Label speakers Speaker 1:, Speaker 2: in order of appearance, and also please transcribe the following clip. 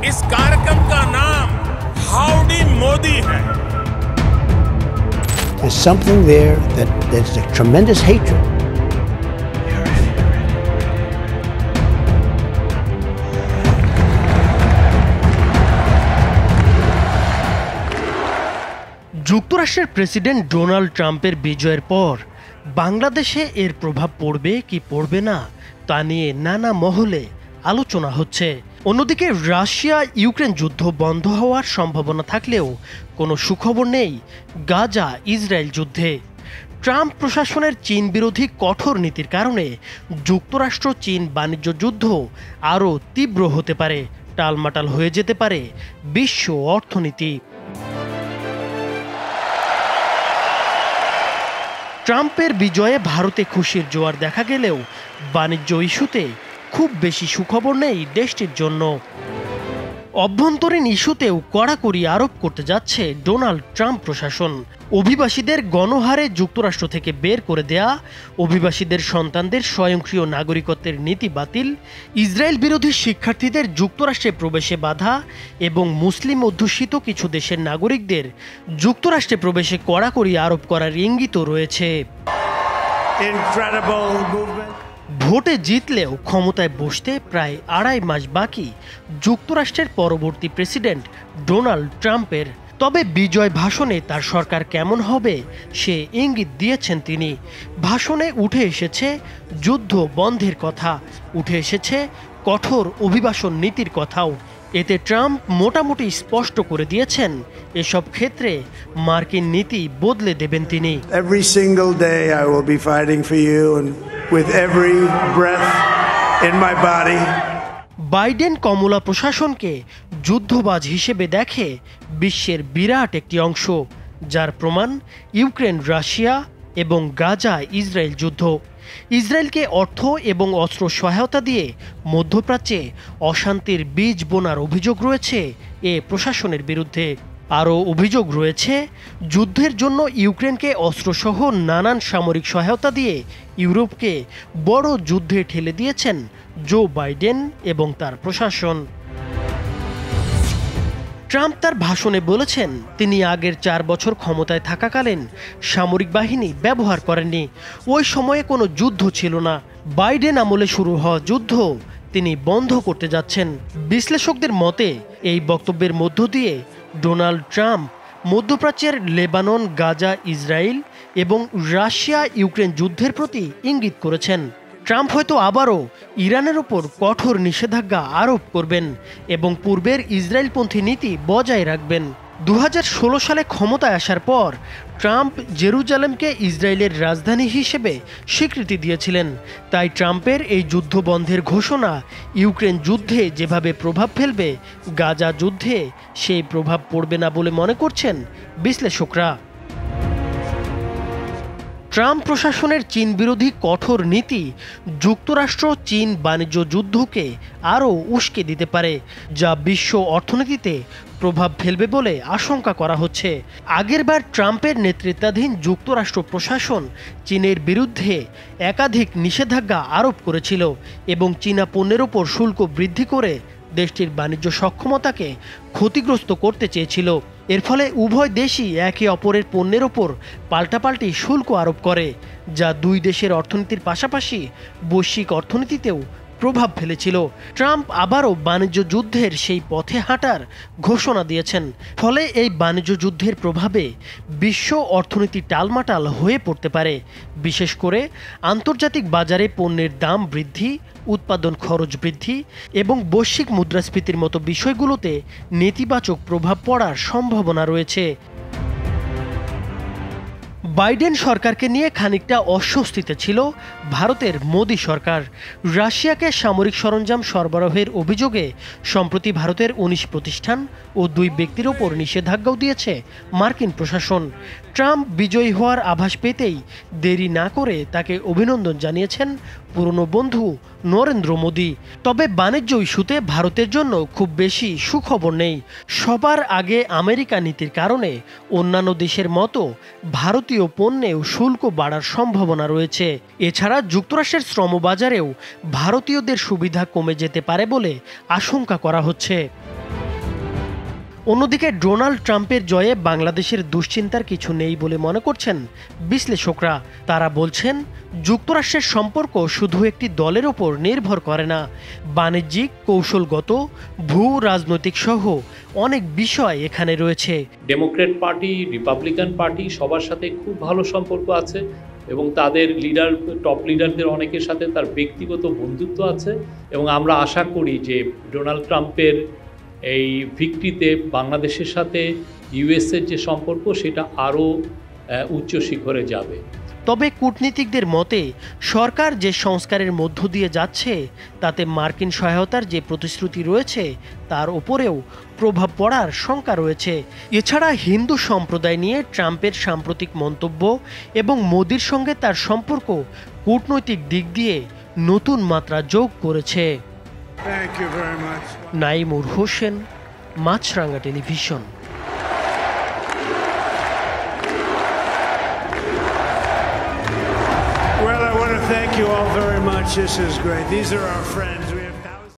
Speaker 1: इस कार्यक्रम का नाम हाउडी मोदी है।
Speaker 2: There's something there that there's a tremendous hatred.
Speaker 3: যুক্তরাষ্ট্রের প্রেসিডেন্ট ডোনাল্ড ট্রাম্পের বিজয়ের পর বাংলাদেশে এর প্রভাব পড়বে কি পড়বে না তা নিয়ে নানা মহলে আলোচনা হচ্ছে। অন্যদিকে রাশিয়া ইউক্রেন যুদ্ধ বন্ধ হওয়ার সম্ভাবনা থাকলেও কোনো সুখবর নেই গাজা ইসরায়েল যুদ্ধে। ট্রাম্প প্রশাসনের চীন বিরোধী কঠোর নীতির কারণে যুক্তরাষ্ট্র চীন বাণিজ্য যুদ্ধ আরও তীব্র হতে পারে, টালমাটাল হয়ে যেতে পারে বিশ্ব অর্থনীতি। ট্রাম্পের বিজয়ে ভারতে খুশির জোয়ার দেখা গেলেও বাণিজ্য ইস্যুতে খুব বেশি সুখবর নেই দেশটির জন্য। অভ্যন্তরীণ ইস্যুতেও কড়াকড়ি আরোপ করতে যাচ্ছে ডোনাল্ড ট্রাম্প প্রশাসন। অভিবাসীদের গণহারে যুক্তরাষ্ট্র থেকে বের করে দেয়া, অভিবাসীদের সন্তানদের স্বয়ংক্রিয় নাগরিকত্বের নীতি বাতিল, ইসরায়েল বিরোধী শিক্ষার্থীদের যুক্তরাষ্ট্রে প্রবেশে বাধা এবং মুসলিম অধ্যুষিত কিছু দেশের নাগরিকদের যুক্তরাষ্ট্রে প্রবেশে কড়াকড়ি আরোপ করার ইঙ্গিতও রয়েছে। ভোটে জিতলেও ক্ষমতায় বসতে প্রায় 2.5 মাস বাকি যুক্তরাষ্ট্রের পরবর্তী প্রেসিডেন্ট ডোনাল্ড ট্রাম্পের। তবে বিজয় ভাষণে তার সরকার কেমন হবে সে ইঙ্গিত দিয়েছেন তিনি। ভাষণে উঠে এসেছে যুদ্ধ বন্ধের কথা, উঠে এসেছে কঠোর অভিবাসন নীতির কথাও। এতে ট্রাম্প মোটামুটি স্পষ্ট করে দিয়েছেন এসব ক্ষেত্রে মার্কিন নীতি বদলে দেবেন তিনি।
Speaker 4: Every single day I will be fighting for you and with every breath in my body.
Speaker 3: Biden Kamala প্রশাসনকে যুদ্ধবাজ হিসেবে দেখে বিশ্বের বিরাট একটি অংশ, যার প্রমাণ ইউক্রেন রাশিয়া এবং গাজা ইসরায়েল যুদ্ধ। ইসরায়েলকে অর্থ এবং অস্ত্র সহায়তা দিয়ে মধ্যপ্রাচ্যে অশান্তির বীজ বোনার অভিযোগ রয়েছে এ প্রশাসনের বিরুদ্ধে। আরও অভিযোগ রয়েছে যুদ্ধের জন্য ইউক্রেনকে অস্ত্রসহ নানান সামরিক সহায়তা দিয়ে ইউরোপকে বড় যুদ্ধে ঠেলে দিয়েছেন জো বাইডেন এবং তার প্রশাসন। ট্রাম্প তার ভাষণে বলেছেন তিনি আগের 4 বছর ক্ষমতায় থাকাকালীন সামরিক বাহিনী ব্যবহার করেননি, ওই সময়ে কোনো যুদ্ধ ছিল না। বাইডেন আমলে শুরু হওয়া যুদ্ধ তিনি বন্ধ করতে যাচ্ছেন। বিশ্লেষকদের মতে এই বক্তব্যের মধ্য দিয়ে ডোনাল্ড ট্রাম্প মধ্যপ্রাচ্যের লেবানন, গাজা, ইসরায়েল এবং রাশিয়া ইউক্রেন যুদ্ধের প্রতি ইঙ্গিত করেছেন। ট্রাম্প হয়তো আবারও ইরানের ওপর কঠোর নিষেধাজ্ঞা আরোপ করবেন এবং পূর্বের ইসরায়েলপন্থী নীতি বজায় রাখবেন। 2016 সালে ক্ষমতায় আসার পর ট্রাম্প জেরুজালেমকে ইসরায়েলের রাজধানী হিসেবে স্বীকৃতি দিয়েছিলেন। তাই ট্রাম্পের এই যুদ্ধ বন্ধের ঘোষণা ইউক্রেন যুদ্ধে যেভাবে প্রভাব ফেলবে, গাজা যুদ্ধে সেই প্রভাব পড়বে না বলে মনে করছেন বিশ্লেষকরা। ট্রাম্প প্রশাসনের চীন বিরোধী কঠোর নীতি যুক্তরাষ্ট্র চীন বাণিজ্য যুদ্ধকে আরও উস্কে দিতে পারে, যা বিশ্ব অর্থনীতিতে প্রভাব ফেলবে বলে আশঙ্কা করা হচ্ছে। আগেরবার ট্রাম্পের নেতৃত্বাধীন যুক্তরাষ্ট্র প্রশাসন চীনের বিরুদ্ধে একাধিক নিষেধাজ্ঞা আরোপ করেছিল এবং চীনা পণ্যের ওপর শুল্ক বৃদ্ধি করে দেশটির বাণিজ্য সক্ষমতাকে ক্ষতিগ্রস্ত করতে চেয়েছিল। এর ফলে উভয় দেশই একে অপরের পণ্যের ওপর পাল্টাপাল্টি শুল্ক আরোপ করে, যা দুই দেশের অর্থনীতির পাশাপাশি বৈশ্বিক অর্থনীতিতেও প্রভাব ফেলেছিল। ট্রাম্প আবারও বাণিজ্য যুদ্ধের সেই পথে হাঁটার ঘোষণা দিয়েছেন। ফলে এই বাণিজ্য যুদ্ধের প্রভাবে বিশ্ব অর্থনীতি টালমাটাল হয়ে পড়তে পারে। বিশেষ করে আন্তর্জাতিক বাজারে পণ্যের দাম বৃদ্ধি, উৎপাদন খরচ বৃদ্ধি এবং বৈশ্বিক মুদ্রাস্ফীতির মতো বিষয়গুলোতে নেতিবাচক প্রভাব পড়ার সম্ভাবনা রয়েছে। বাইডেন সরকারকে নিয়ে খানিকটা অস্বস্তিতে ছিল ভারতের মোদি সরকার। রাশিয়াকে সামরিক সরঞ্জাম সরবরাহের অভিযোগে সম্প্রতি ভারতের 19 প্রতিষ্ঠান ও 2 ব্যক্তির ওপর নিষেধাজ্ঞাও দিয়েছে মার্কিন প্রশাসন। ট্রাম্প বিজয়ী হওয়ার আভাস পেতেই দেরি না করে তাকে অভিনন্দন জানিয়েছেন পুরনো বন্ধু নরেন্দ্র মোদি। তবে বাণিজ্য ইস্যুতে ভারতের জন্য খুব বেশি সুখবর নেই। সবার আগে আমেরিকা নীতির কারণে অন্যান্য দেশের মতো ভারতীয় পণ্যেও শুল্ক বাড়ার সম্ভাবনা রয়েছে। এছাড়া যুক্তরাষ্ট্রের শ্রমবাজারেও ভারতীয়দের সুবিধা কমে যেতে পারে বলে আশঙ্কা করা হচ্ছে। অন্যদিকে ডোনাল্ড ট্রাম্পের জয়ে বাংলাদেশের দুশ্চিন্তার কিছু নেই বলে মনে করছেন বিশ্লেষকরা। তারা বলছেন, যুক্তরাষ্ট্রের সম্পর্ক শুধু একটি দলের ওপর নির্ভর করে না, বাণিজ্যিক, কৌশলগত, ভূ রাজনৈতিক সহ অনেক বিষয় এখানে রয়েছে।
Speaker 5: ডেমোক্র্যাট পার্টি, রিপাবলিকান পার্টি সবার সাথে খুব ভালো সম্পর্ক আছে এবং তাদের টপ লিডারদের অনেকের সাথে তার ব্যক্তিগত বন্ধুত্ব আছে এবং আমরা আশা করি যে ডোনাল্ড ট্রাম্পের এই ভিক্টরিতে বাংলাদেশের সাথে ইউএসের যে সম্পর্ক সেটা আরও উচ্চ শিখরে যাবে।
Speaker 3: তবে কূটনীতিকদের মতে সরকার যে সংস্কারের মধ্য দিয়ে যাচ্ছে তাতে মার্কিন সহায়তার যে প্রতিশ্রুতি রয়েছে তার উপরেও প্রভাব পড়ার শঙ্কা রয়েছে। এছাড়া হিন্দু সম্প্রদায় নিয়ে ট্রাম্পের সাম্প্রতিক মন্তব্য এবং মোদির সঙ্গে তার সম্পর্ক কূটনৈতিক দিক দিয়ে নতুন মাত্রা যোগ করেছে।
Speaker 4: Thank you very much.
Speaker 3: Naimur Hossain, Maasranga television.
Speaker 4: Well, I want to thank you all very much. This is great. These are our friends.